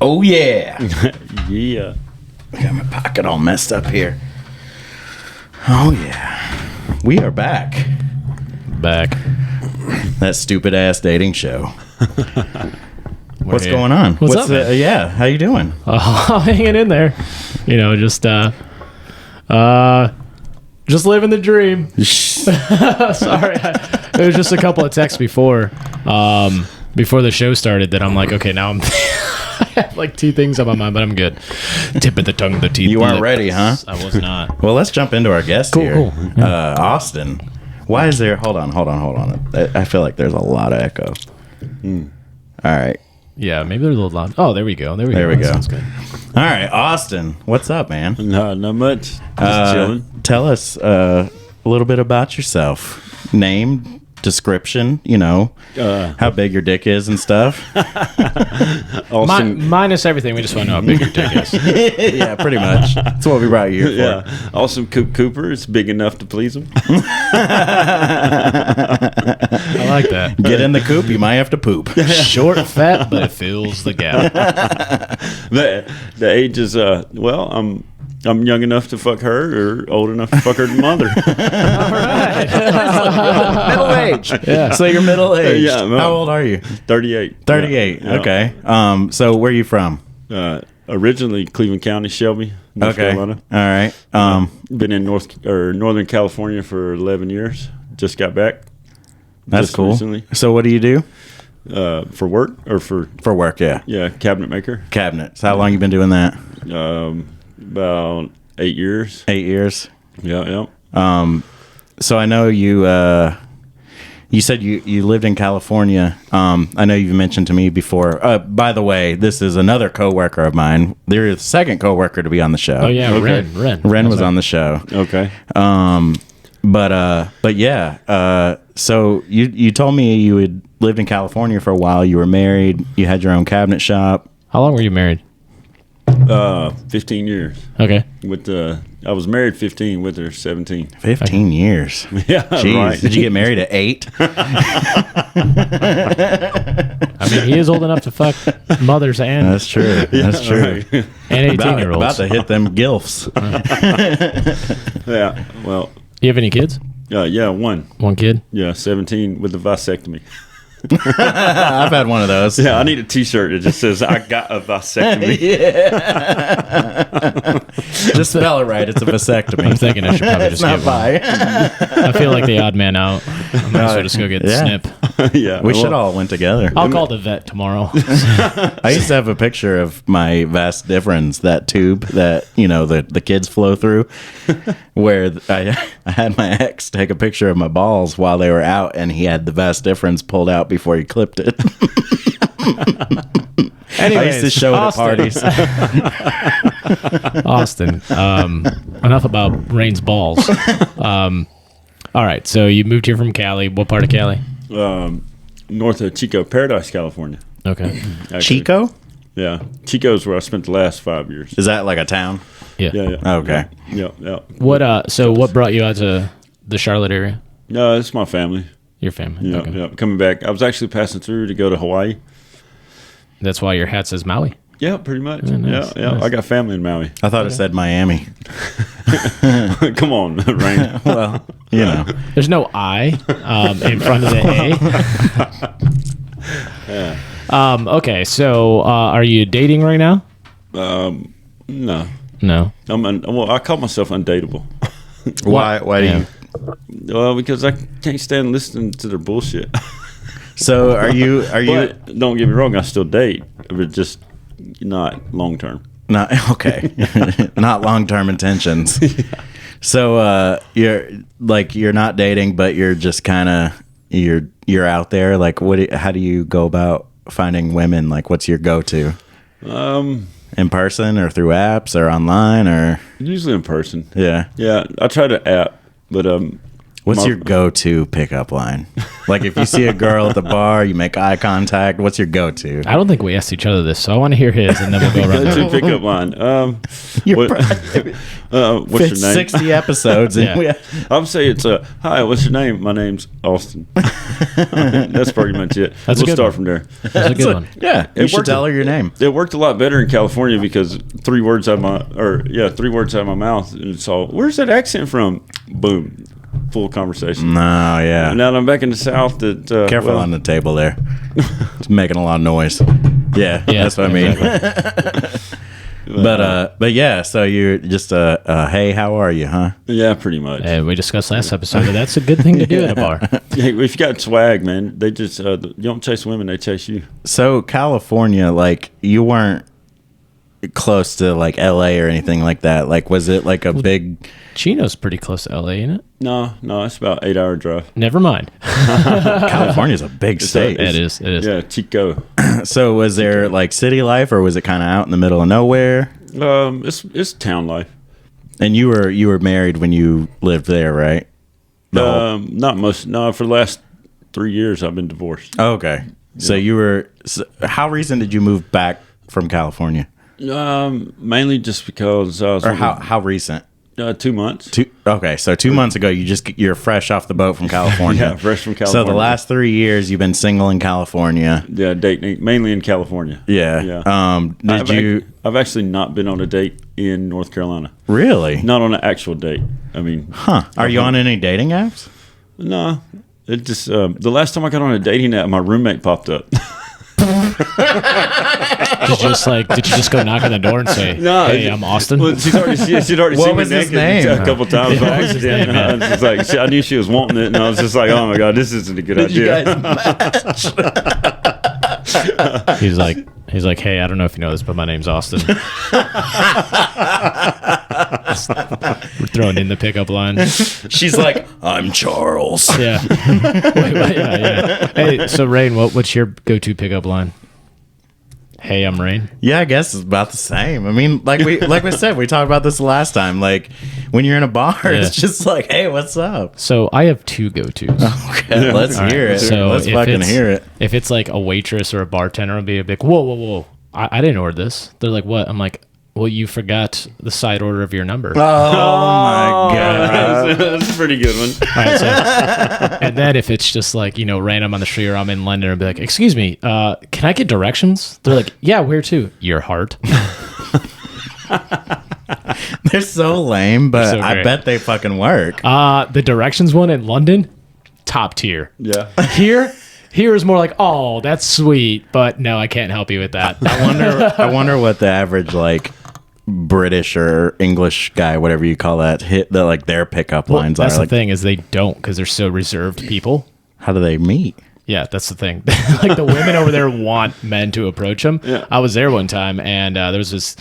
Oh, yeah. Yeah. Got my pocket all messed up here. Oh, yeah. We are back. Back. That stupid ass dating show. What's here. going on? What's up, man? Yeah, how you doing? Oh, hanging in there. You know, just living the dream. Sorry. It was just a couple of texts before the show started that I'm like, okay, now I'm I have like two things on my mind, but I'm good. Tip of the tongue, the teeth. You the weren't lip. ready, huh? I was not. Well, let's jump into our guest here. Cool. Austin. Why is there... Hold on. I feel like there's a lot of echo. All right. Yeah, maybe they're a little loud. Oh, there we go. There we There go. we That go. sounds good. All right, Austin. What's up, man? No, not much. Just chilling. Tell us a little bit about yourself. Name, description, how big your dick is and stuff. Austin, Minus everything. We just want to know how big your dick is. Yeah, pretty much. That's what we brought you here for. yeah. Austin Coop Cooper is big enough to please him. I like that. Get in the coop, you might have to poop. Short, fat, but it fills the gap. The age is I'm young enough to fuck her or old enough to fuck her mother. Middle age. Yeah. So you're middle aged. Yeah, How old are you? 38. 38. Yeah. Okay. So where are you from? Originally Cleveland County, Shelby, North Carolina. All right. Been in Northern California for 11 years. Just got back. That's just cool. Recently. So what do you do? For work or for Work, yeah. cabinet maker. Cabinets. How long you been doing that? About 8 years. 8 years. Yeah. So I know you. You said you lived in California. I know you've mentioned to me before. By the way, this is another coworker of mine. They're the second coworker to be on the show. Oh yeah, Okay. Ren. Ren was on the show. Okay. But yeah. So you told me you had lived in California for a while. You were married. You had your own cabinet shop. How long were you married? 15 years. Okay. I was married 15 with her 17. 15 years. Yeah, Jeez. right. Did you get married at 8? I mean, he is old enough to fuck mothers and That's true. That's true. Right. and About 18-year-olds. to hit them gilfs. Yeah. Well, You have any kids? yeah, one. One kid? Yeah, 17 with a vasectomy. I've had one of those. Yeah, I need a T-shirt that just says "I got a vasectomy." Just spell it right. It's a vasectomy. I'm thinking I should probably It's just not get one. bi. I feel like the odd man out. I might as well just go get the Yeah. snip. Yeah, We well, should all went together. I'll call the vet tomorrow. I used to have a picture of my vas deferens, that tube that the kids flow through, where I had my ex take a picture of my balls while they were out, and he had the vas deferens pulled out before he clipped it. I used to show it at parties. Austin, enough about Rain's balls. All right, so you moved here from Cali. What part of Cali? north of Chico, Paradise, California. Okay. Actually. Chico? Yeah, Chico is where I spent the last 5 years. Is that like a town? Yeah. Yeah. Okay. Yeah. What? So what brought you out to the Charlotte area? No, it's my family. Your family. Yeah, Okay. yeah. Coming back, I was actually passing through to go to Hawaii. That's why your hat says Maui. Yeah, pretty much. nice, Yeah. nice. I got family in Maui. I thought it said Miami. Come on, Rain. Well, There's no I in front of the A. Okay, so are you dating right now? No, No. I call myself undateable. why do Yeah. you? Well, because I can't stand listening to their bullshit. So are you But don't get me wrong, I still date, but just not long term. not okay? Not long-term intentions. So you're not dating, but you're just kind of you're out there. Like, how do you go about finding women? Like, what's your go-to? In person or through apps or online or Usually in person. yeah. Yeah, I try to app, but What's your go-to pickup line? Like if you see a girl at the bar, you make eye contact. What's your go-to? I don't think we asked each other this, so I want to hear his, and then we'll go around. Go-to pickup line. What's your name? 60 episodes. And Yeah. I'll say it's hi. What's your name? My name's Austin. That's pretty much it. That's a we'll good start one. from there. That's a good one. Yeah, you should worked- tell her your name. It worked a lot better in California because 3 words out of my mouth, and it's all. Where's that accent from? Boom, full conversation. No, yeah. Now that I'm back in the South, that Careful on the table there. It's making a lot of noise. Yeah, Yeah, that's what I mean. exactly. But yeah. So you're just hey, how are you, huh? yeah, pretty much. And we discussed last episode that that's a good thing to do at a bar. Hey, if you got swag, man, they just you don't chase women; they chase you. So California, like you weren't close to like LA or anything like that. Like, was it like a big? Chino's pretty close to LA, ain't it? No, it's about 8-hour drive. Never mind. California's a big state. It is. Yeah, Chico. So was there like city life, or was it kind of out in the middle of nowhere? It's town life. And you were married when you lived there, right? Not most. No, for the last 3 years, I've been divorced. Oh, okay. So you were. So how recent did you move back from California, Mainly just because I was or how recent? 2 months. Okay, so 2 months ago, you're fresh off the boat from California. Yeah, fresh from So California. the last 3 years, you've been single in California. Yeah, dating mainly in California. Yeah. I've actually not been on a date in North Carolina. Really? Not on an actual date. I mean, Huh? Are you on any dating apps? no. It just the last time I got on a dating app, my roommate popped up. Did you just go knock on the door and say, "Hey, I'm Austin"? Well, she'd already What seen was me his naked name? a couple times by What was his accident. name, And I was just like, I knew she was wanting it, and I was just like, oh my god, this isn't a good idea. He's like, "Hey, I don't know if you know this, but my name's Austin." We're throwing in the pickup line. She's like, I'm Charles. Yeah. Yeah. Hey, so Rain, what's your go-to pickup line? Hey, I'm Rain. Yeah, I guess it's about the same. I mean, like we said, we talked about this last time. Like when you're in a bar, it's just like, hey, what's up? So I have two go-tos. Okay, let's hear it. So Let's if fucking it's- hear it. If it's like a waitress or a bartender, I'll be a big, whoa. I didn't order this. They're like, what? I'm like, well, you forgot the side order of your number. Oh my god. That's a pretty good one. All right, so, and then if it's just like, random on the street or I'm in London, I'll be like, excuse me, can I get directions? They're like, yeah, where to? Your heart. They're so lame, but so I great. bet they fucking work. The directions one in London, top tier. Yeah. Here is more like, oh, that's sweet, but no, I can't help you with that. I wonder what the average like British or English guy, whatever you call that, hit the like their pickup lines That's are. the Like, thing is they don't because they're so reserved people. how do they meet? Yeah, that's the thing. Like the women over there want men to approach them. Yeah. I was there one time, and there was this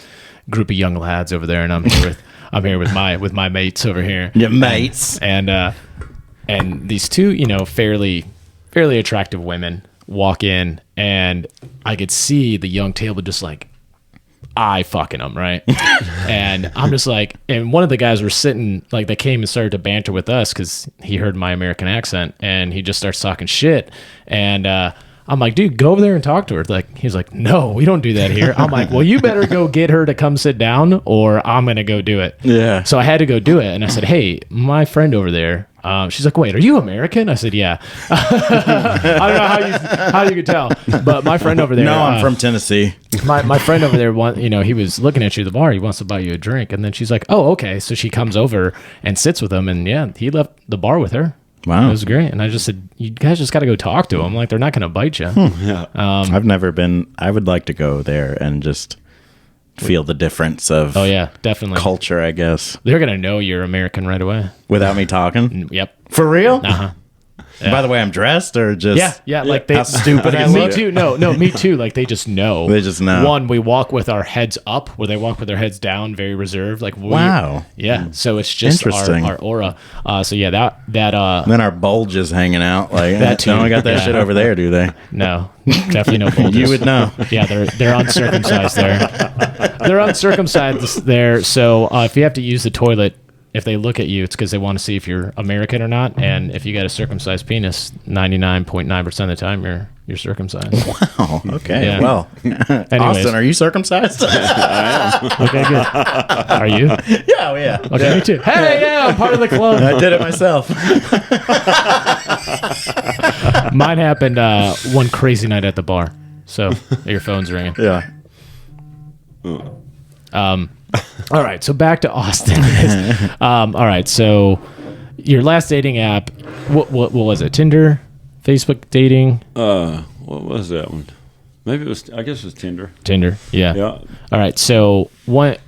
group of young lads over there, and I'm here with my mates over here. Your mates. And these two, fairly attractive women walk in, and I could see the young table just like eye fucking them, right? And I'm just like, and one of the guys were sitting, like they came and started to banter with us because he heard my American accent, and he just starts talking shit. And I'm like, dude, go over there and talk to her. Like, he's like, no, we don't do that here. I'm like, well, you better go get her to come sit down, or I'm gonna go do it. Yeah. So I had to go do it, and I said, hey, my friend over there. She's like, wait, are you American? I said, yeah. I don't know how you could tell, but my friend over there. No, I'm from Tennessee. My friend over there, he was looking at you at the bar. He wants to buy you a drink, and then she's like, "Oh, okay." So she comes over and sits with him, and yeah, he left the bar with her. Wow. It was great, and I just said, "You guys just got to go talk to him. Like they're not going to bite you." Yeah. I've never been. I would like to go there and just feel the difference of Oh yeah, definitely. culture, I guess, They're going to know you're American right away. without me talking. Yep. For real? Uh-huh. By the way, I'm dressed or just Yeah. Like they. how stupid I Me look. too. No, me too. Like they just know. They just know. One, we walk with our heads up, where they walk with their heads down, very reserved. Like Wow. Yeah. So it's just Interesting. our aura. So yeah, that Then our bulges hanging out like That too. They don't got that Yeah. shit over there, do they? no, definitely no bulges. You would know. Yeah, they're uncircumcised there. They're uncircumcised there. So if you have to use the toilet, if they look at you, it's because they want to see if you're American or not. And if you got a circumcised penis, 99.9% of the time you're circumcised. Oh, okay. Yeah. Well, Austin, are you circumcised? Okay, good. Are you? Yeah, yeah. Okay, me too. Hey, yeah, I'm part of the club. I did it myself. Mine happened one crazy night at the bar. So your phone's ringing. Yeah. All right, so back to Austin. All right, so your last dating app, what was it? Tinder, Facebook dating, What was that one? Maybe it was. I guess it was Tinder. Tinder. Yeah. Yeah. All right, so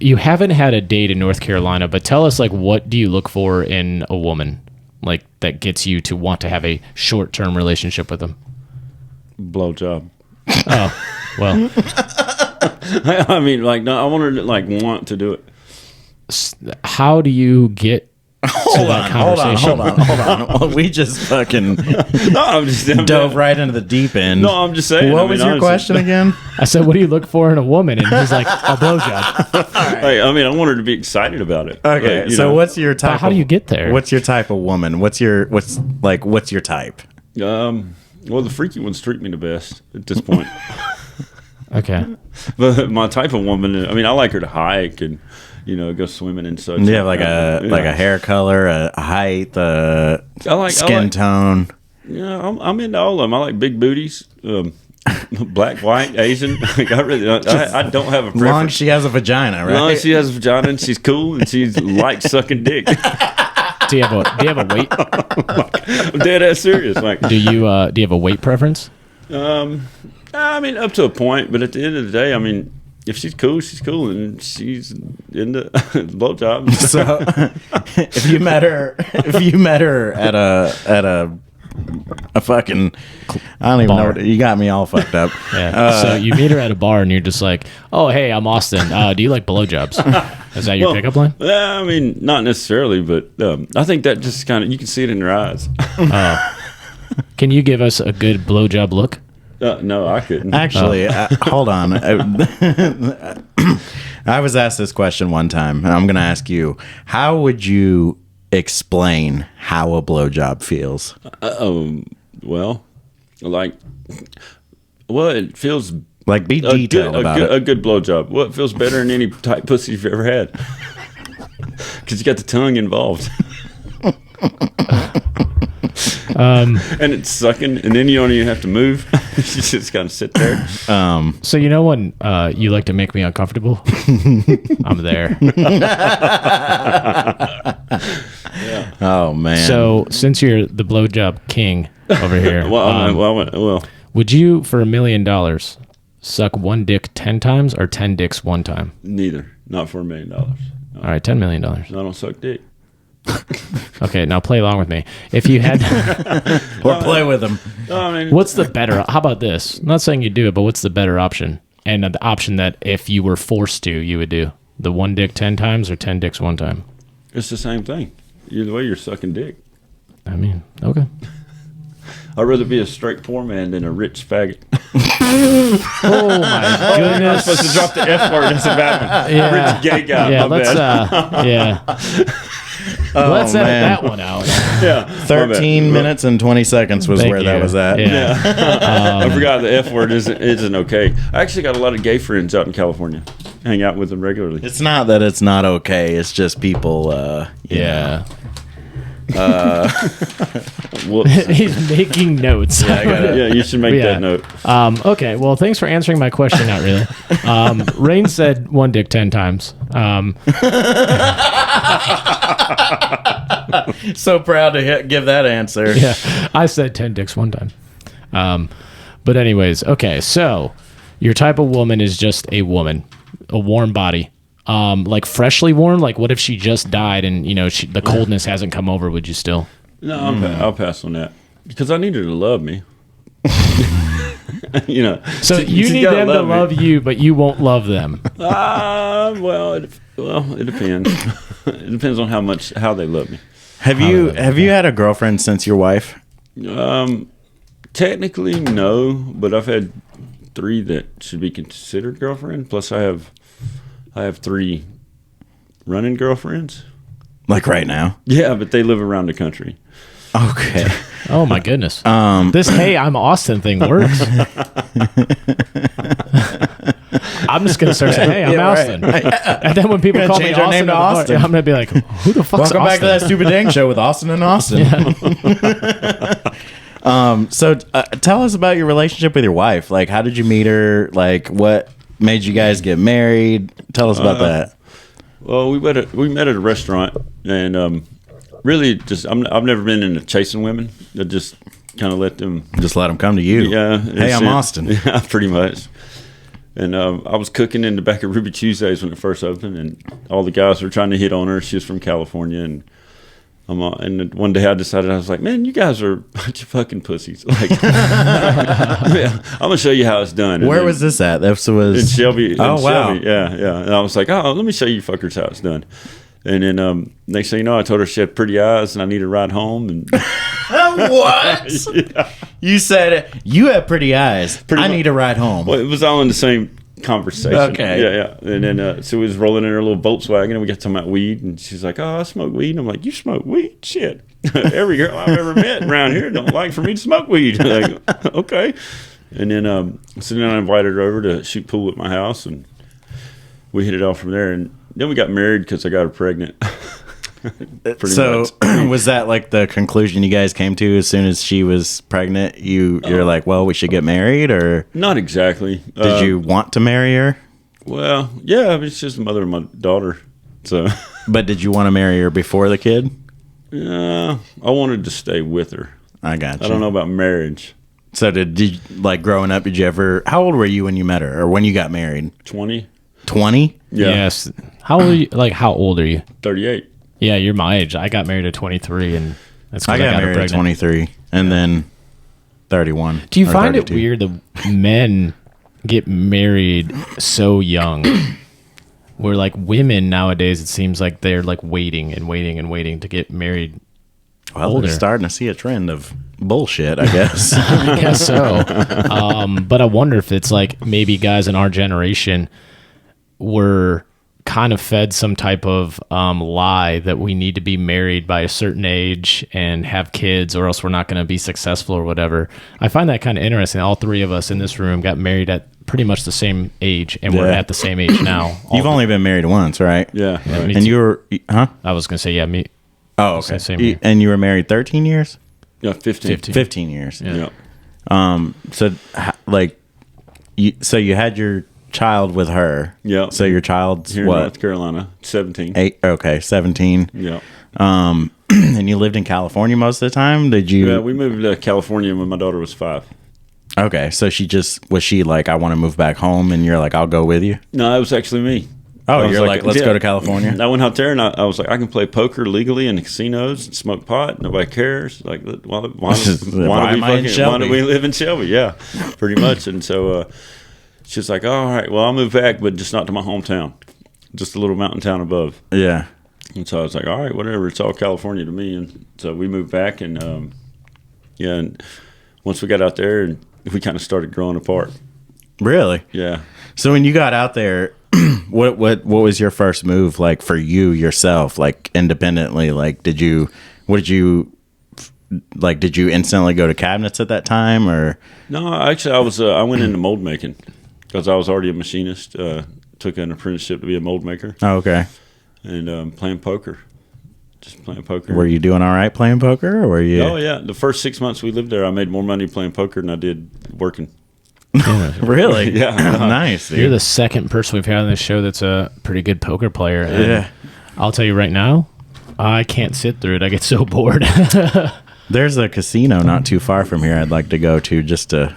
you haven't had a date in North Carolina, but tell us, like, what do you look for in a woman, like, that gets you to want to have a short-term relationship with them? Blowjob. Oh, well, I mean, like, no, I want her to like want to do it. how do you get Hold on. Well, we just fucking No, I'm just dove right into the deep end. No, I'm just saying. What was your question again? I said, what do you look for in a woman? And he's like, a blowjob. Hey, I mean, I want her to be excited about it. Okay, Like, you so know, what's your type? How do you get there? What's your type of woman? What's your type? Well, the freaky ones treat me the best at this point. Okay. But my type of woman, I mean, I like her to hike and go swimming and such. Yeah, like a hair color, a height, skin tone. Yeah, I'm into all of them. I like big booties, black, white, Asian. Like, I don't have a preference. Long as she has a vagina, right? Long as she has a vagina and she's cool and she's likes sucking dick. Do you have a weight? I'm dead ass serious. Like, Do you have a weight preference? I mean, up to a point, but at the end of the day, I mean, if she's cool, and she's into blowjobs. So, if you met her at a fucking, I don't even Bar. know. You got me all fucked up. Yeah. So you meet her at a bar and you're just like, oh, hey, I'm Austin. Do you like blowjobs? Is that your pickup line? I mean, not necessarily, but I think that just kind of, you can see it in her eyes. Can you give us a good blowjob look? No, I couldn't. Actually, hold on. I was asked this question one time, and I'm going to ask you: how would you explain how a blowjob feels? Well, it feels Like, be detailed about it. A good blowjob. Well, it feels better than any tight pussy you've ever had. Because you got the tongue involved. And it's sucking, and then you don't even have to move. You just kind of sit there. So you know when you like to make me uncomfortable? I'm there. Oh man! So since you're the blowjob king over here, Well, would you, for $1 million, suck one dick 10 times or 10 dicks one time? neither. Not for $1 million. No, All right, $10 million. I don't suck dick. Okay, now play along with me. If you had, or play with them. I mean, what's the better? How about this? I'm not saying you do it, but what's the better option? And the option that if you were forced to, you would do the one dick 10 times or 10 dicks one time. it's the same thing. Either way, you're sucking dick. I mean, okay. I'd rather be a straight poor man than a rich faggot. Oh my goodness. I'm supposed to drop the F word. That's a bad one. Yeah. Rich gay guy. Yeah, my let's bad. let's edit man. that one out. Yeah. 13 minutes and 20 seconds was Thank where you. that was at. Yeah. I forgot the F word isn't okay. I actually got a lot of gay friends out in California. Hang out with them regularly. It's not that it's not okay. It's just people. Yeah. Whoops. He's making notes. Yeah, you should make Yeah. that note. Okay, well, thanks for answering my question. Not really. Rain said one dick 10 times. So proud to give that answer. Yeah, I said 10 dicks one time. But anyways, okay, so your type of woman is just a woman, a warm body. Like freshly warm. Like, what if she just died and the coldness hasn't come over? Would you still? No, I'll pass on that because I need her to love me. So you she's need gotta them to me. love you, but you won't love them. Well, it depends. It depends on how they love me. Have you had a girlfriend since your wife? Technically, no, but I've had 3 that should be considered girlfriend. Plus, I have 3 running girlfriends. Like right now? Yeah, but they live around the country. Okay. Oh my goodness. This "Hey, I'm Austin" thing works. I'm just gonna start saying, "Hey, I'm Yeah, right. Austin," and then when people Gonna call me change our Austin, name to Austin. I'm gonna be like, "Who the fuck's Welcome back Austin?" to that stupid dang show with Austin and Austin. So tell us about your relationship with your wife. Like, how did you meet her? Like, what made you guys get married? Tell us about that. Well, we met at a restaurant, and really just I've never been into chasing women. I just kind of let them. Just let them come to you. Yeah. Hey, I'm Austin. Yeah, pretty much. And I was cooking in the back of Ruby Tuesdays when it first opened, and all the guys were trying to hit on her. She was from California, and and one day I decided, I was like, man, you guys are a bunch of fucking pussies. Like, yeah, I'm gonna show you how it's done. And Where then- was this at? This was in Shelby. Oh, wow. Shelby. Yeah. And I was like, oh, let me show you fuckers how it's done. And then next thing you know, I told her she had pretty eyes and I need a ride home. And What? yeah. You said you have pretty eyes. I much. need a ride home. Well, it was all in the same conversation. Okay. Yeah. And then so we was rolling in her little Volkswagen and we got talking about weed. And she's like, oh, I smoke weed. And I'm like, you smoke weed? Shit. Every girl I've ever met around here don't like for me to smoke weed. Like, okay. And then so then I invited her over to shoot pool at my house, and we hit it off from there. And then we got married because I got her pregnant. Pretty So much. was that like the conclusion you guys came to as soon as she was pregnant? You're like, well, we should get married, or Not exactly. did you want to marry her? Well, yeah, but it's just the mother of my daughter. So, But did you want to marry her before the kid? yeah, I wanted to stay with her. I got you. I don't know about marriage. So did you, like growing up, did you ever, how old were you when you met her or when you got married? 20? 20? Yeah. Yes. How old are you? Like, how old are you? 38. Yeah, you're my age. I got married at 23, and that's 'cause I got her married at pregnant. 23 and then 31. Do you or find 32. it weird that men get married so young? Where like women nowadays, it seems like they're like waiting and waiting and waiting to get married. Well, older. they're starting to see a trend of bullshit, I guess. I guess so. But I wonder if it's like maybe guys in our generation were kind of fed some type of lie that we need to be married by a certain age and have kids, or else we're not going to be successful or whatever. I find that kind of interesting. All three of us in this room got married at pretty much the same age, and we're Yeah. at the same age now. You've only been married once, right? Yeah. Yeah, right. me And too. you were, huh? I was going to say, yeah, me. Oh, okay. Same here. And you were married 13 years? Yeah, 15. 15. 15 years. Yeah. So, like, so you had your child with her. Yeah. So your child's Here in what? North Carolina, 17. 8? Okay, 17. Yeah. And you lived in California most of the time? Did you? Yeah, we moved to California when my daughter was 5. Okay, so was she like, I want to move back home, and you're like, I'll go with you? No, it was actually me. Oh, I was you're like, let's yeah. go to California? I went out there and I was like, I can play poker legally in the casinos and smoke pot. Nobody cares. Like, why Why am I in why Shelby? do we live in Shelby? Yeah, pretty much. And so she's like, all right, well, I'll move back, but just not to my hometown, just a little mountain town above. Yeah. And so I was like, all right, whatever. It's all California to me. And so we moved back, and and once we got out there, and we kind of started growing apart. Really? Yeah. So when you got out there, what was your first move like for you yourself, like independently? Like, did you instantly go to cabinets at that time, or? No, actually, I went into mold making because I was already a machinist. Took an apprenticeship to be a mold maker, Oh, okay. and playing poker. Just playing poker. Were you doing all right playing poker, or were you? Oh yeah, the first 6 months we lived there, I made more money playing poker than I did working. Really? Yeah. Nice, dude. You're the second person we've had on this show that's a pretty good poker player. And Yeah. I'll tell you right now, I can't sit through it. I get so bored. There's a casino not too far from here I'd like to go to just to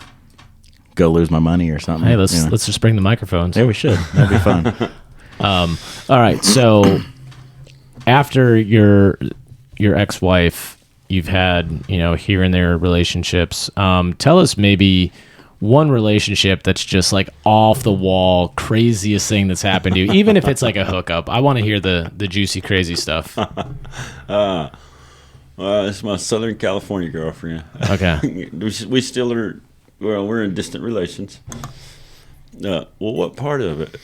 go lose my money or something. Hey, let's you know. let's just bring the microphones. Yeah, we should. That'd be fun. All right. So after your ex-wife, you've had, here and there relationships. Tell us maybe one relationship that's just like off the wall, craziest thing that's happened to you, even if it's like a hookup. I want to hear the juicy, crazy stuff. It's my Southern California girlfriend. Okay. We still are. Well, we're in distant relations. Well, what part of it?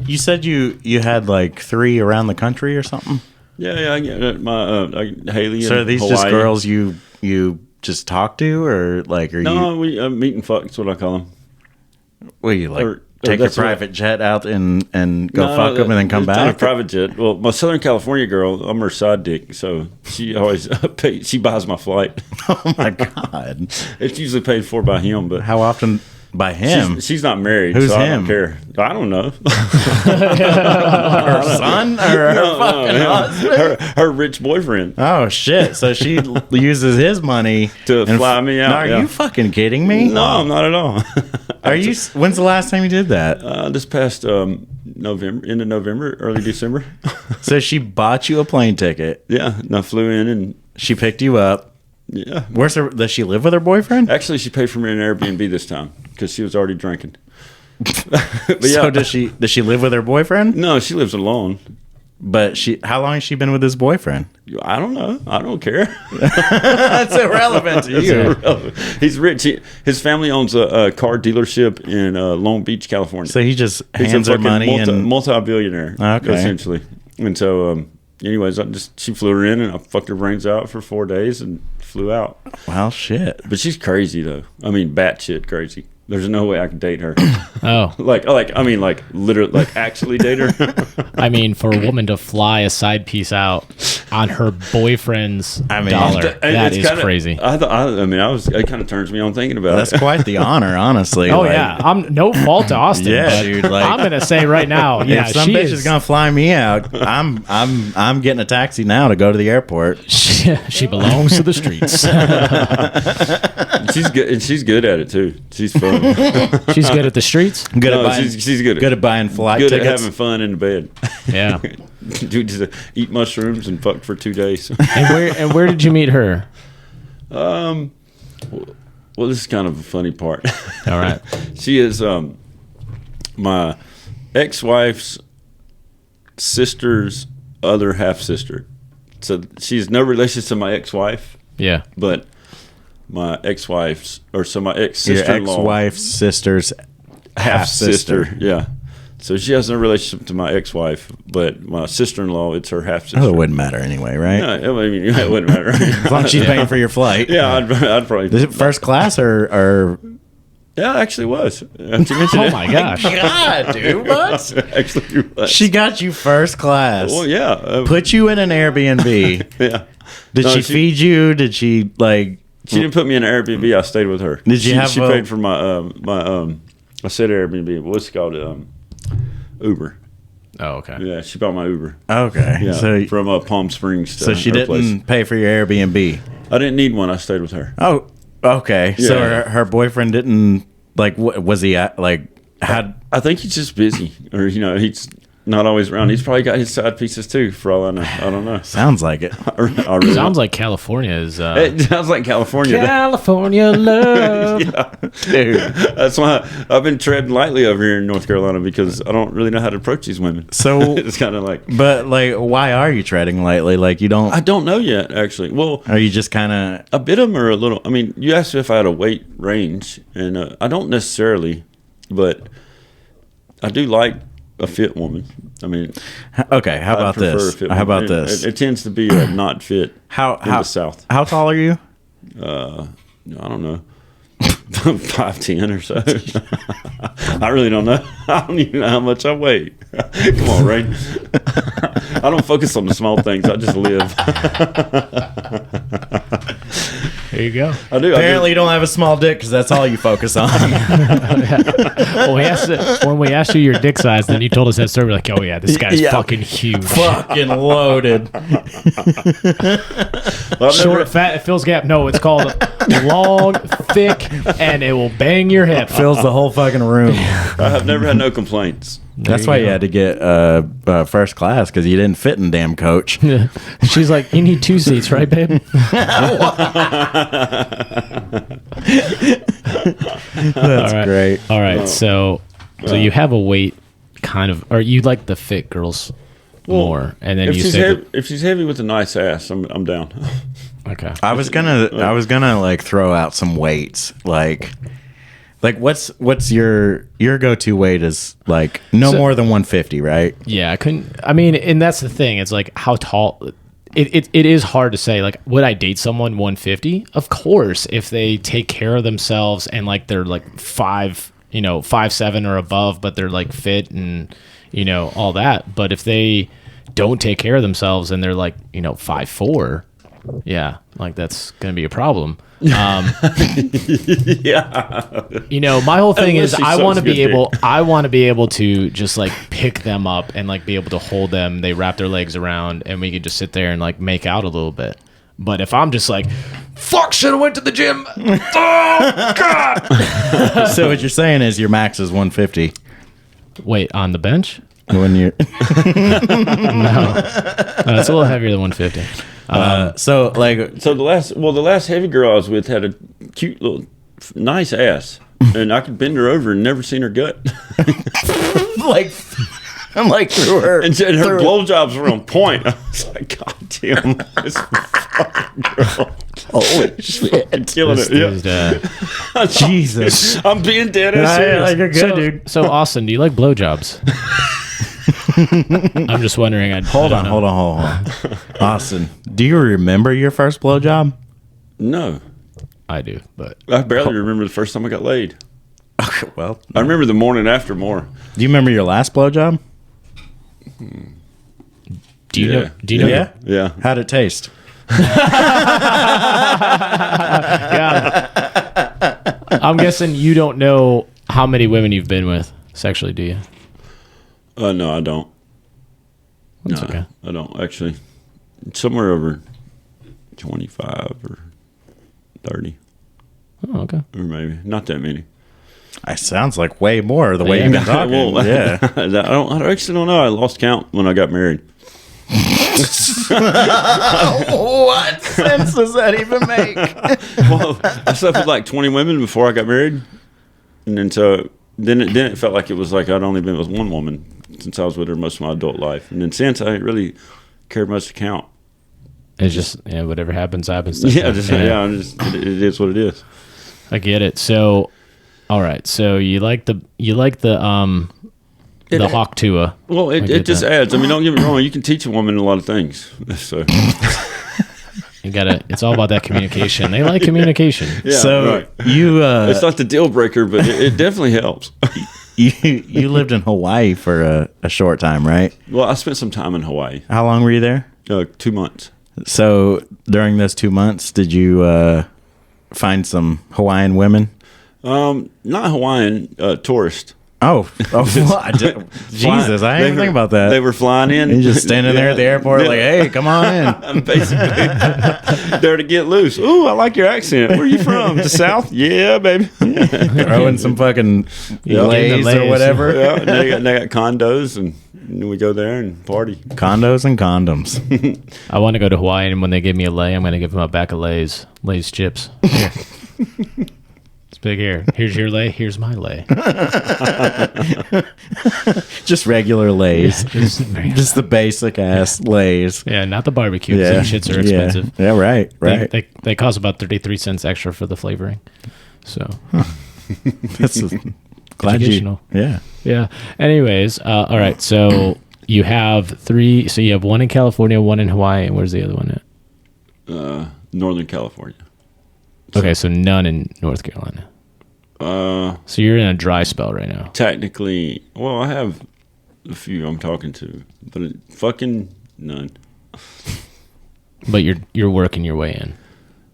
You said you had like 3 around the country or something? Yeah, I get my Haley. So are in these Hawaii. just girls you just talk to, or like are you? No, we meet and fuck. That's what I call them. What you like? or Take your that's what- private jet out and go fuck them and then come it's not a back. private jet. Well, my Southern California girl, I'm her side dick, so she always she buys my flight. Oh my god! It's usually paid for by him, but How often by him? she's not married. Who's so I him? don't care. I don't know. Her son or her No, fucking no, husband? her rich boyfriend. Oh shit! So she uses his money To and fly me out, No, are yeah. you fucking kidding me? No, not at all. Are you? When's the last time you did that? This past November, end of November, early December. So she bought you a plane ticket. Yeah, and I flew in and She picked you up. yeah. Where's her? Does she live with her boyfriend? Actually, she paid for me an Airbnb this time because she was already drinking. But yeah, So does she live with her boyfriend? no, she lives alone. But how long has she been with his boyfriend? I don't know. I don't care. That's irrelevant to It's you. irrelevant. He's rich. His family owns a car dealership in Long Beach, California. So he just He's hands a her fucking money and multi-billionaire, Okay. essentially. And so, anyways, she flew her in and I fucked her brains out for 4 days and flew out. well, shit. But she's crazy though. I mean, batshit crazy. There's no way I could date her. Oh, like literally, like actually date her. I mean, for a woman to fly a side piece out on her boyfriend's dollar, that is crazy. It kind of turns me on thinking about That's it. quite the honor, honestly. Oh Like, yeah, I'm no fault to Austin. Yeah, but dude, like- I'm gonna say right now, yeah, if some she bitch is gonna fly me out, I'm getting a taxi now to go to the airport. she belongs to the streets. She's good, and she's good at it too. She's fun. She's good at the streets. Good No, at buying, she's good. good at buying flight Good at tickets. having fun in the bed. Yeah. Dude, just eat mushrooms and fuck for 2 days. And where did you meet her? Well, this is kind of a funny part. All right. She is my ex-wife's sister's other half sister. So she's no relation to my ex-wife, Yeah. but my ex-wife's my Your ex-sister-in-law ex-wife's sister's half sister. Yeah. So she has no relationship to my ex-wife, but my sister-in-law, it's her half sister. Oh, it wouldn't matter anyway, right? Yeah, I mean, it wouldn't matter. As long as she's paying for your flight. Yeah, I'd probably. Is it first class or Yeah, it actually was. After you mentioned Oh it. my gosh. God, dude, what? Actually was. She got you first class. Well, yeah. Put you in an Airbnb. Yeah. Did No, she feed you? Did she like? She didn't put me in an Airbnb. I stayed with her. Did you she, have She a- paid for my I said Airbnb. What's it called? Uber. Oh, okay. Yeah, she bought my Uber. Okay, Yeah, so from Palm Springs. To so she her didn't place. pay for your Airbnb. I didn't need one. I stayed with her. Oh, okay. So Yeah. her boyfriend didn't like. Was he like had? I think he's just busy, or he's not always around. He's probably got his side pieces too, for all I know. I don't know. Sounds like it. I really Sounds like California is. It sounds like California. California love. Dude. That's why I've been treading lightly over here in North Carolina because I don't really know how to approach these women. So, It's kind of like but like, why are you treading lightly? Like, you don't. I don't know yet, actually. Well, Are you just kind of? a bit of them are a little. I mean, you asked if I had a weight range, and I don't necessarily, but I do like a fit woman. I mean, Okay. How I about prefer a this? fit How woman. about this? It tends to be not fit. How in the South? How tall are you? I don't know. 5'10" or so. I really don't know. I don't even know how much I weigh. Come on, Ray. I don't focus on the small things. I just live. There you go. I do. Apparently, you don't have a small dick because that's all you focus on. Well, when we asked you your dick size, then you told us that story. We're like, oh yeah, this guy's Yeah. fucking huge. Fucking loaded. Short, fat, it fills gap. No, it's called long, thick, and it will bang your hip. Fills the whole fucking room. I have never had no complaints. That's you why go. you had to get first class because you didn't fit in damn coach. She's like, you need 2 seats, right, babe? That's All right. great. All right, so you have a weight kind of, or you like the fit girls more, and then If you she's say, heavy, if she's heavy with a nice ass, I'm down. okay, I was gonna like throw out some weights. Like Like, what's your go-to weight is like no more than 150, right? Yeah, I couldn't. I mean, and that's the thing. It's like how tall. It is hard to say. Like, would I date someone 150? Of course, if they take care of themselves and like they're like 5'7" or above, but they're like fit and all that. But if they don't take care of themselves and they're like 5'4", yeah, like that's gonna be a problem. Yeah. My whole thing is Unless he I want to sucks be good able I want to be able to just like pick them up and like be able to hold them. They wrap their legs around and we could just sit there and like make out a little bit. But if I'm just like, fuck, should have went to the gym. Oh God. So what you're saying is your max is 150 Wait, on the bench? when you're No, it's a little heavier than 150. so like So the last heavy girl I was with had a cute little nice ass, and I could bend her over and never seen her gut. like I'm like through her And her blowjobs were on point. I was like, God damn, this fucking girl. holy shit. Killing This it. Yeah. dude's, Jesus. I'm being dead ass serious. you're good, dude. So Austin, do you like blowjobs? I'm just wondering. Hold on. Austin, do you remember your first blowjob? No, I do, but I barely remember the first time I got laid. Well, I remember the morning after more. do you remember your last blowjob? do you Yeah. know? Do you know? Yeah. Yeah. How'd it taste? Yeah. I'm guessing you don't know how many women you've been with sexually, do you? No, I don't. That's No, okay. I don't actually. Somewhere over 25 or 30, Oh, okay. or maybe not that many. It sounds like way more the way Yeah. you've been talking. Well, yeah. I actually don't know. I lost count when I got married. What sense does that even make? Well, I slept with like 20 women before I got married, and then then it felt like it was like I'd only been with one woman since I was with her most of my adult life, and then since I didn't really care much to count. It's just whatever happens. Yeah, It is what it is. I get it. So, all right. So you like the Hawk Tua. Well, I it get just that. adds. I mean, don't get me wrong. You can teach a woman a lot of things. So You gotta. It's all about that communication. They like communication. yeah, So right. you It's not the deal breaker, but it definitely helps. you lived in Hawaii for a short time, right? Well, I spent some time in Hawaii. How long were you there? 2 months. So during those 2 months, did you find some Hawaiian women? Not Hawaiian, tourist. Oh, Jesus! I didn't even think about that. They were flying in. You're just standing there at the airport, Yeah. like, "Hey, come on in." I'm basically there to get loose. Ooh, I like your accent. Where are you from? The South? Yeah, baby. Throwing some fucking lays or Lays. Yeah, whatever. and they got condos, and we go there and party. Condos and condoms. I want to go to Hawaii, and when they give me a lei, I'm going to give them a bag of Lay's chips. Here. It's big here. Here's your lei. Here's my lei. Just regular lays. Yeah, Just the basic ass lays. yeah, not the barbecue. Yeah. Some shits are expensive. Yeah, right. They cost about 33 cents extra for the flavoring. So That's glad you. Educational. Yeah. yeah. Anyways, all right. So you have 3. So you have one in California, one in Hawaii, and where's the other one at? Northern California. Okay, so none in North Carolina. So you're in a dry spell right now. Technically, well, I have a few I'm talking to, but fucking none. But you're working your way in.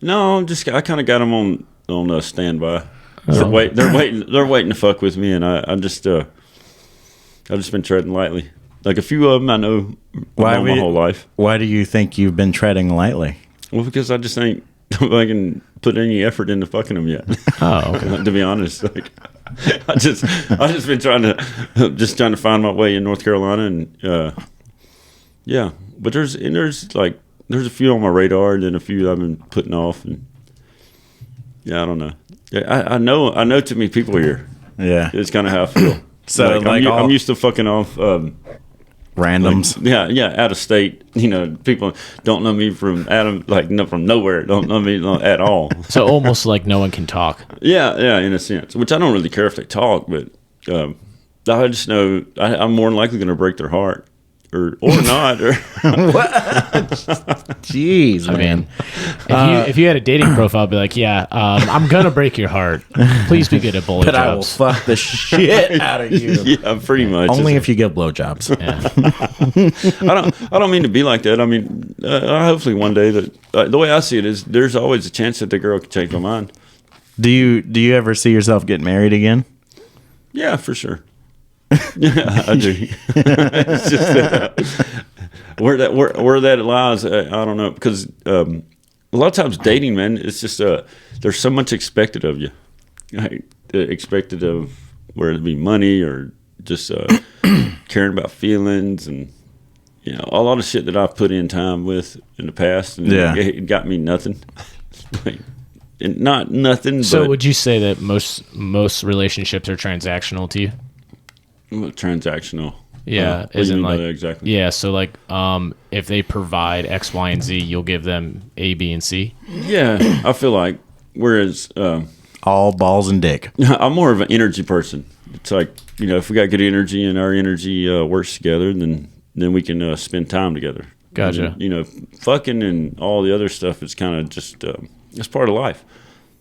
No, I kind of got them on standby. Oh. They're waiting to fuck with me, and I've just been treading lightly. Like a few of them I know my whole life. Why do you think you've been treading lightly? Well, because I just ain't fucking put any effort into fucking them yet. Oh, okay. To be honest, like I just been trying to find my way in North Carolina, and yeah. But there's a few on my radar, and then a few I've been putting off, and yeah, I don't know. Yeah, I know too many people here. Yeah. It's kind of how I feel. So, like, like I'm used to fucking off randoms. Yeah, out of state. You know, people don't know me from Adam, like no, from nowhere. Don't know me at all. So almost like no one can talk. Yeah, in a sense. Which I don't really care if they talk, but I just know I'm more than likely going to break their heart, or not. Or Jeez, I man. mean, if you had a dating profile, I'd be like, yeah, I'm gonna break your heart. Please be good at blowjobs. But I will fuck the shit out of you. yeah, pretty much. Only if you give blowjobs. Yeah. I don't mean to be like that. I mean, hopefully one day that the way I see it is, there's always a chance that the girl could change my mind. Do you ever see yourself getting married again? Yeah, for sure. Yeah, I do. It's just where that lies, I don't know, because a lot of times dating, man, it's just there's so much expected of you, right? Expected of whether it be money or just caring about feelings, and you know, a lot of shit that I've put in time with in the past, and it got me nothing. Like, and not nothing. So but would you say that most relationships are transactional to you? transactional. Yeah, What do you isn't mean by like that exactly? yeah. So like, if they provide X, Y, and Z, you'll give them A, B, and C. Yeah, I feel like. Whereas All balls and dick. I'm more of an energy person. It's like, you know, if we got good energy and our energy works together, then we can spend time together. Gotcha. And, you know, fucking and all the other stuff is kind of just it's part of life.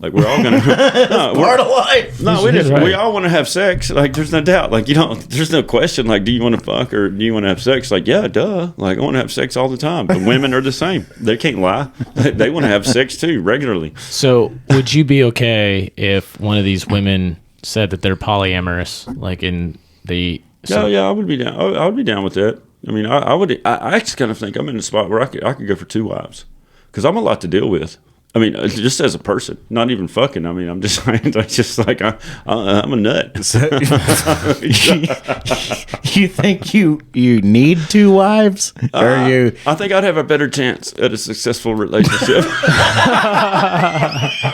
Like we're all gonna Part of life. No, He's right. we all want to have sex. Like, there's no doubt. Like, there's no question. Like, do you want to fuck or do you want to have sex? Like, yeah, duh. Like, I want to have sex all the time. But women are the same. They can't lie. They want to have sex too regularly. So would you be okay if one of these women said that they're polyamorous, like in the? So, Yeah, I would be down. I would be down with that. I mean, I would. I actually kind of think I'm in a spot where I could go for 2 wives because I'm a lot to deal with. I mean, just as a person, not even fucking. I mean, I'm just like I'm a nut. So, you think you need 2 wives, or you? I think I'd have a better chance at a successful relationship.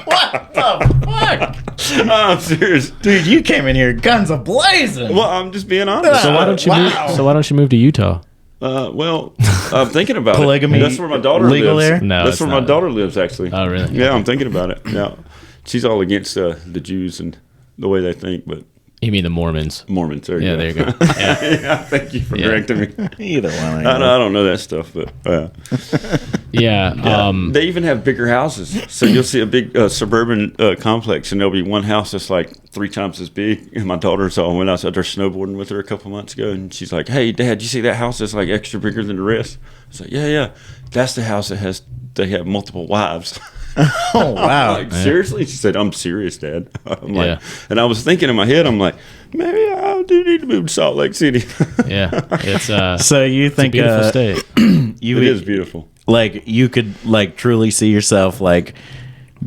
What the fuck, I'm serious. dude? You came in here guns a blazing. Well, I'm just being honest. so why don't you move? So why don't you move to Utah? Well, I'm thinking about Polygamy it. That's where my daughter legal lives. there? No, That's it's where my not. daughter lives, actually. Oh, really? Yeah, I'm thinking about it. Yeah, she's all against the Jews and the way they think, but You mean the Mormons? Mormons. There Yeah, you there go. you go. Yeah. Yeah, thank you for Yeah. correcting me. Either one. I don't know that stuff, but Yeah. they even have bigger houses. So you'll see a big suburban complex, and there'll be one house that's like 3 times as big. And my daughter went out there snowboarding with her a couple months ago, and she's like, "Hey, Dad, you see that house that's like extra bigger than the rest?" I was like, "Yeah, that's the house that they have multiple wives." Oh wow. Like, seriously? She said, "I'm serious, Dad." I'm like, Yeah. and I was thinking in my head, I'm like, maybe I do need to move to Salt Lake City. Yeah. It's So you it's a think beautiful state. you It is beautiful. like you could like truly see yourself like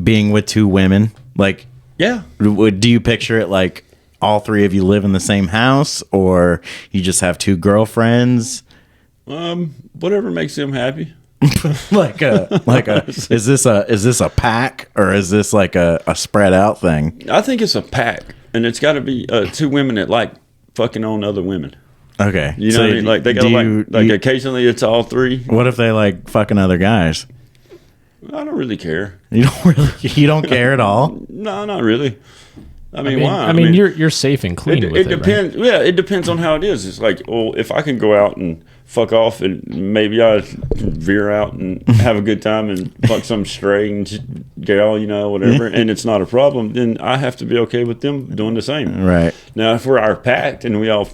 being with 2 women? Like, Yeah. do you picture it like all 3 of you live in the same house, or you just have 2 girlfriends? Whatever makes them happy. like a is this a pack, or is this like a spread out thing? I think it's a pack, and it's got to be 2 women that like fucking on other women. Okay, You know what I mean? Like they got to occasionally it's all 3. what if they like fucking other guys? I don't really care. You don't care at all. No, not really. I mean, why? I mean, you're safe and clean with it. It depends. Right? Yeah, it depends on how it is. It's like, well, if I can go out and fuck off, and maybe I veer out and have a good time and fuck some strange gal, you know, whatever, and it's not a problem, then I have to be okay with them doing the same. Right. Now, if we're packed and we all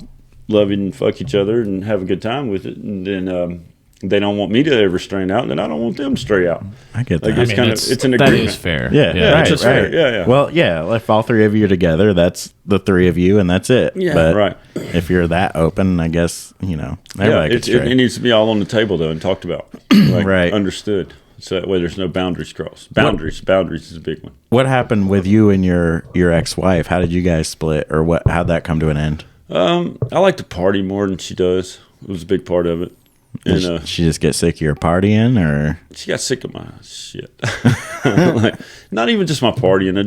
love it and fuck each other and have a good time with it, and then they don't want me to ever strain out, then I don't want them to stray out. I get that. Like, it's an that agreement. is fair. Yeah, right, it's fair. right. Yeah. Well, yeah, if all 3 of you are together, that's the 3 of you, and that's it. Yeah, but right. If you're that open, I guess, you know, Yeah, everybody could stray. it needs to be all on the table though and talked about, like, Right. understood. So that way there's no boundaries crossed. Boundaries is a big one. What happened with you and your ex-wife? How did you guys split, or what? How'd that come to an end? I like to party more than she does. It was a big part of it. And Did she just get sick of your partying, or? she got sick of my shit. Like, not even just my partying.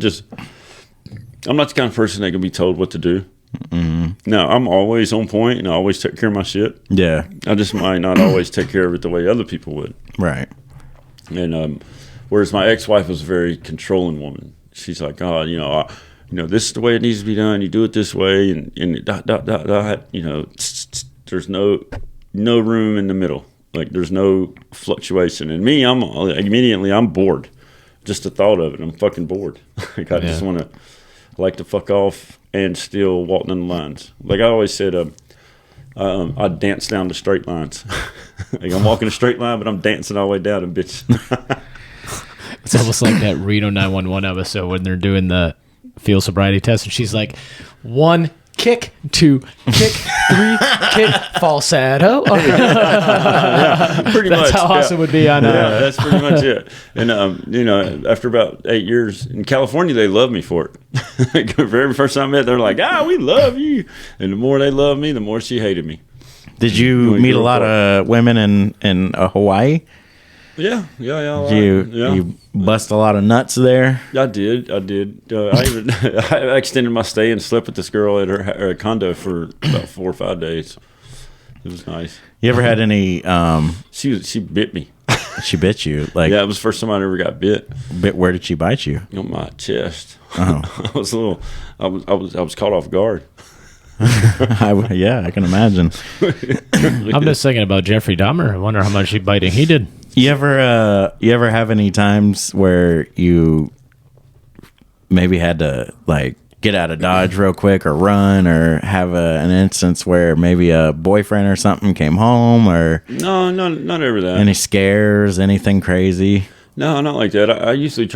I'm not the kind of person that can be told what to do. Now, I'm always on point and I always take care of my shit. Yeah. I just might not always take care of it the way other people would. Right. And whereas my ex-wife was a very controlling woman. She's like, oh, this is the way it needs to be done. You do it this way, and there's no room in the middle. Like there's no fluctuation. And me, I'm bored. Just the thought of it, I'm fucking bored. Like I just want to like to fuck off and still walk down the lines. Like I always said, I dance down the straight lines. Like I'm walking a straight line, but I'm dancing all the way down, and bitch. It's almost like that Reno 911 episode when they're doing the field sobriety test, and she's like, 1 kick, 2 kick, 3 kick, falsetto. Pretty That's much. how Austin would be on. Yeah, that's pretty much it. And after about 8 years in California, they love me for it. Like, the very first time I met, they're like, we love you. And the more they love me, the more she hated me. Did you meet a lot of women in Hawaii? Yeah. You bust a lot of nuts there? I did. I extended my stay and slept with this girl at her condo for about 4 or 5 days. It was nice. You ever had any? She bit me. She bit you? Like, yeah, it was the first time I ever got bit. Where did she bite you? On my chest. Oh. I was caught off guard. I can imagine. I'm just thinking about Jeffrey Dahmer. I wonder how much biting he did. You ever have any times where you maybe had to like get out of Dodge real quick or run, or have an instance where maybe a boyfriend or something came home, or No, not ever that. any scares, anything crazy? No, not like that. I usually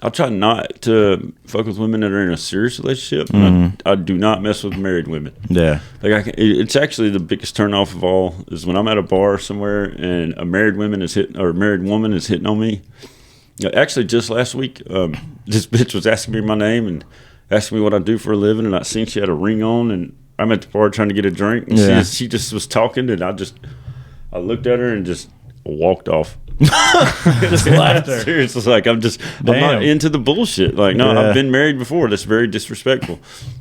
I'll try not to fuck with women that are in a serious relationship. I do not mess with married women. Yeah. Like it's actually the biggest turn off of all is when I'm at a bar somewhere and a married woman is hitting on me. Actually, just last week, this bitch was asking me my name and asking me what I do for a living, and I seen she had a ring on, and I'm at the bar trying to get a drink, and she just was talking, and I looked at her and just walked off. Just left her. Seriously, like I'm not into the bullshit. Like, no, I've been married before. That's very disrespectful.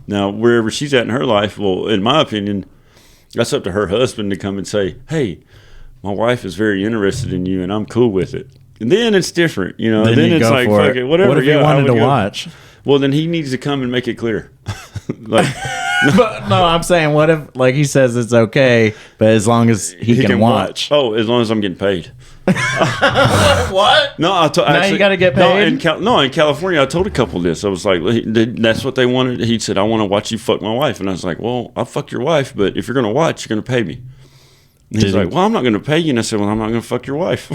Now, wherever she's at in her life, well, in my opinion, that's up to her husband to come and say, "Hey, my wife is very interested in you, and I'm cool with it." And then it's different, Then it's like, fuck it, whatever. What if he wanted to watch? Well, then he needs to come and make it clear. Like, But no, I'm saying, what if, like, he says it's okay, but as long as he can watch. Oh, as long as I'm getting paid. What? No, Now you gotta get paid? In California, I told a couple this. I was like, that's what they wanted. He said, I want to watch you fuck my wife. And I was like, well, I'll fuck your wife, but if you're going to watch, you're going to pay me. And he's like, well, I'm not going to pay you. And I said, well, I'm not going to fuck your wife.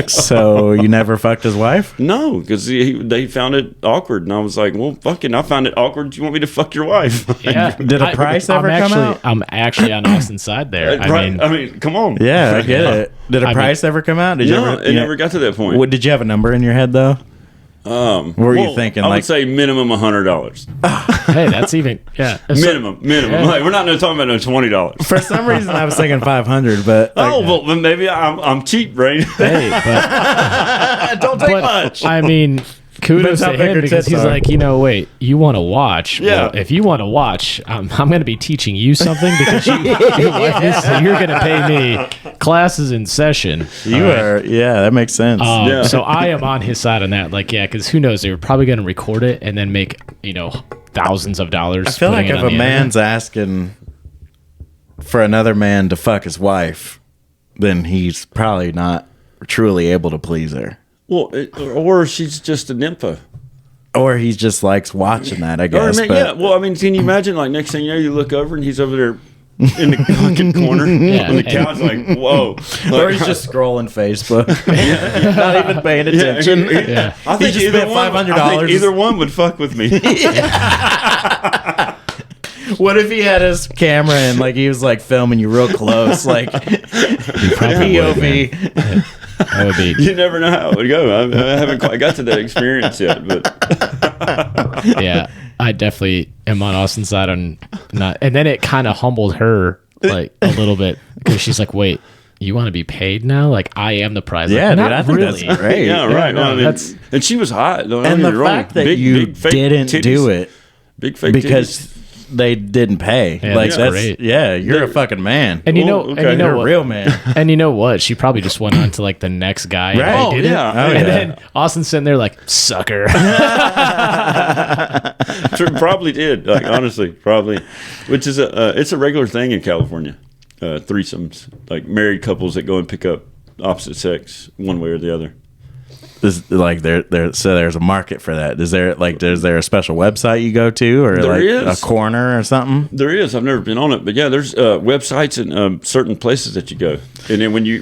So you never fucked his wife? No, because they found it awkward. And I was like, well, fucking, I found it awkward. You want me to fuck your wife? Yeah. Did a price ever come out? I'm actually on Austin's side there. I mean, come on. Yeah, I get it. Did a price ever come out? Did It never got to that point. What, did you have a number in your head, though? What were you thinking? I would say minimum $100. Hey, that's even Minimum. Yeah. Like, we're not talking about no $20. For some reason, I was thinking 500, but Well, maybe I'm cheap, right? Hey, but don't take much. I mean, kudos to him because he's like, wait, you want to watch? Yeah. Well, if you want to watch, I'm going to be teaching you something because you like this, so you're going to pay me. Classes in session. That makes sense. So I am on his side on that. Like, yeah, because who knows? They were probably going to record it and then make, thousands of dollars. I feel like if a man's asking for another man to fuck his wife, then he's probably not truly able to please her. Well, or she's just a nympho. Or he just likes watching that, I guess. Can you imagine, like, next thing you know, you look over and he's over there in the fucking corner on the couch, like, whoa. Like, or he's just scrolling Facebook. Not even paying attention. Yeah. I think just spent $500. I think either one would fuck with me. What if he had his camera and, like, he was, like, filming you real close, like, POV. That would be. You never know how it would go. I haven't quite got to that experience yet, but Yeah, I definitely am on Austin's side on not. And then it kind of humbled her like a little bit because she's like, "Wait, you want to be paid now? Like I am the prize." Yeah, like, dude, not I think really. that's great. yeah, right. no, and she was hot. Don't And get the me wrong. fact that Big, you big fake didn't titties. do it Big fake because they didn't pay. Yeah, like that's great. Yeah, you're a They're- fucking man. And you Oh, know, okay. and you know You're a what? real man. And you know what? She probably just went on to like the next guy. Right. And Oh, they did yeah. it. Oh, and yeah. then Austin's sitting there like, sucker. Probably did. Like honestly, probably. Which is it's a regular thing in California. Threesomes, like married couples that go and pick up opposite sex one way or the other. Is like so there's a market for that. Is there a special website you go to, or There like is. a corner or something? There is. I've never been on it, but yeah, there's websites and certain places that you go, and then when you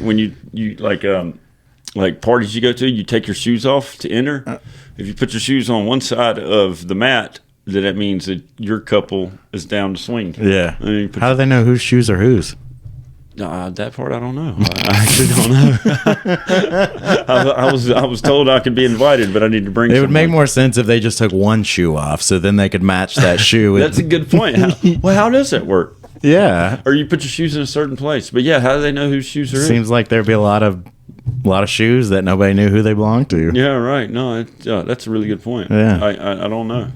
like parties you go to, you take your shoes off to enter. If you put your shoes on one side of the mat, then that means that your couple is down to swing. Yeah. And then you put How do they know whose shoes are whose? that part I don't know. I actually don't know. I was told I could be invited, but I need to bring. It would make someone. more sense if they just took one shoe off, so then they could match that shoe. With, That's a good point. How does that work? yeah. Or you put your shoes in a certain place, but yeah, how do they know whose shoes are in? Seems like there'd be a lot of shoes that nobody knew who they belonged to. Yeah, right. No, that's a really good point. Yeah. I don't know.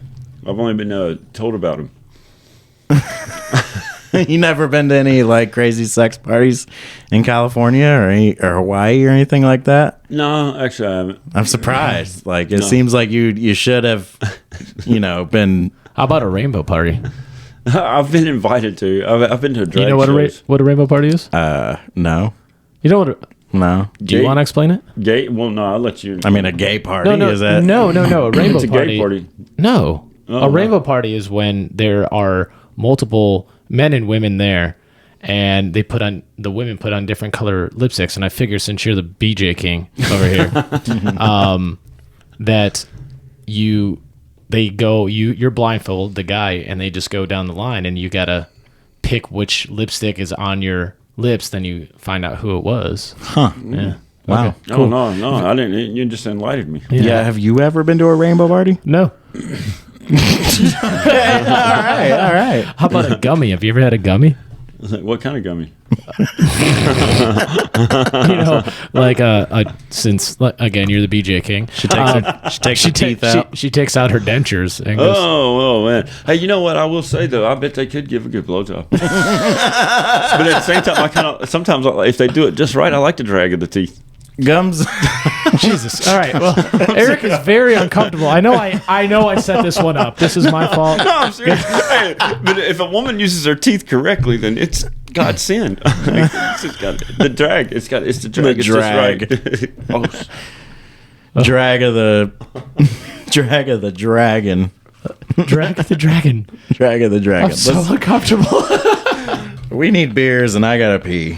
I've only been told about them. You never been to any like crazy sex parties in California or Hawaii or anything like that? No, actually, I haven't. I'm surprised. Like it No. seems like you should have, been. How about a rainbow party? I've been invited to. I've been to drag You know what shows. what a rainbow party is? No, You know what? no. Do you Gay- want to explain it? Gay? Well, no, I'll let you. I mean, a gay party No, is that? no. A rainbow it's a party. gay party. No, Oh, a no. rainbow party is when there are multiple men and women there, and the women put on different color lipsticks. And I figure since you're the BJ King over here, that you're blindfolded, the guy, and they just go down the line, and you gotta pick which lipstick is on your lips. Then you find out who it was. Huh. Yeah. Wow. Okay. Oh no, I didn't. You just enlightened me. Yeah. Have you ever been to a rainbow party? No. All right. How about a gummy? Have you ever had a gummy? What kind of gummy? Since again you're the BJ King. She takes her teeth out. She takes out her dentures and goes, Oh man! Hey, you know what? I will say though, I bet they could give a good blowjob. But at the same time, sometimes if they do it just right, I like the drag of the teeth. Gums. Jesus. All right. Well, Eric is very uncomfortable. I know I set this one up. This is my fault. No, I'm serious. Hey, but if a woman uses her teeth correctly, then it's God's sin. It's just got the drag. It's the drag. The It's drag. just right. Drag of the dragon. Drag the dragon. Drag of the dragon. I'm so uncomfortable. We need beers and I gotta pee.